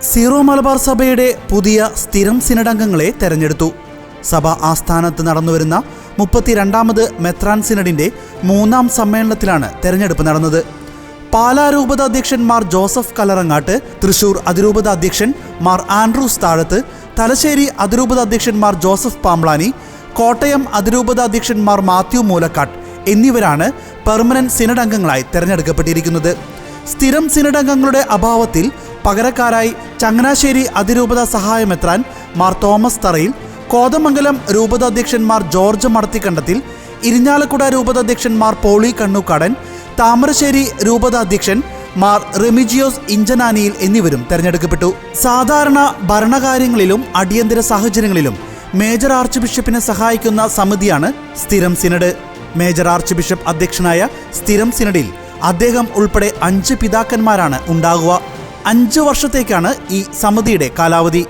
Zero Malabar സഭയുടെ പുതിയ സ്ഥിരം സിനഡംഗങ്ങളെ തെരഞ്ഞെടുത്തു. സഭ ആസ്ഥാനത്ത് നടന്നുവരുന്ന 32ാമത് മെത്രാൻ സിനഡിന്റെ 3ാം സമ്മേളനത്തിലാണ് തെരഞ്ഞെടുപ്പ് നടന്നത്. പാലാ രൂപത അധ്യക്ഷൻ മാർ ജോസഫ് കലറങ്ങാട്ട്, തൃശൂർ അതിരൂപത അധ്യക്ഷൻ മാർ ആൻഡ്രൂസ് താഴത്ത്, തലശ്ശേരി അതിരൂപത അധ്യക്ഷൻ മാർ ജോസഫ് പാംബ്ലാനി, കോട്ടയം അതിരൂപത അധ്യക്ഷൻ മാർ മാത്യു മൂലക്കാട്ട് എന്നിവരാണ് പെർമനന്റ് സിനഡ് അംഗങ്ങളായി തെരഞ്ഞെടുക്കപ്പെട്ടിരിക്കുന്നത്. സ്ഥിരം സിനഡ് അംഗങ്ങളുടെ അഭാവത്തിൽ പകരക്കാരായി ചങ്ങനാശ്ശേരി അതിരൂപത സഹായമെത്രാൻ മാർ തോമസ് തറയിൽ, കോതമംഗലം രൂപത അധ്യക്ഷൻ മാർ ജോർജ് മടത്തിക്കണ്ടത്തിൽ, ഇരിഞ്ഞാലക്കുട രൂപത അധ്യക്ഷൻ മാർ പോളി കണ്ണൂക്കാടൻ, താമരശ്ശേരി രൂപത അധ്യക്ഷൻ മാർ റെമിജിയോസ് ഇഞ്ചനാനിയിൽ എന്നിവരും തെരഞ്ഞെടുക്കപ്പെട്ടു. സാധാരണ ഭരണകാര്യങ്ങളിലും അടിയന്തര സാഹചര്യങ്ങളിലും മേജർ ആർച്ച് ബിഷപ്പിനെ സഹായിക്കുന്ന സമിതിയാണ് സ്ഥിരം സിനഡ്. മേജർ ആർച്ച് ബിഷപ്പ് അധ്യക്ഷനായ സ്ഥിരം സിനഡിൽ അദ്ദേഹം ഉൾപ്പെടെ 5 പിതാക്കന്മാരാണ് ഉണ്ടാകുക. 5 വർഷത്തേക്കാണ് ഈ സമിതിയുടെ കാലാവധി.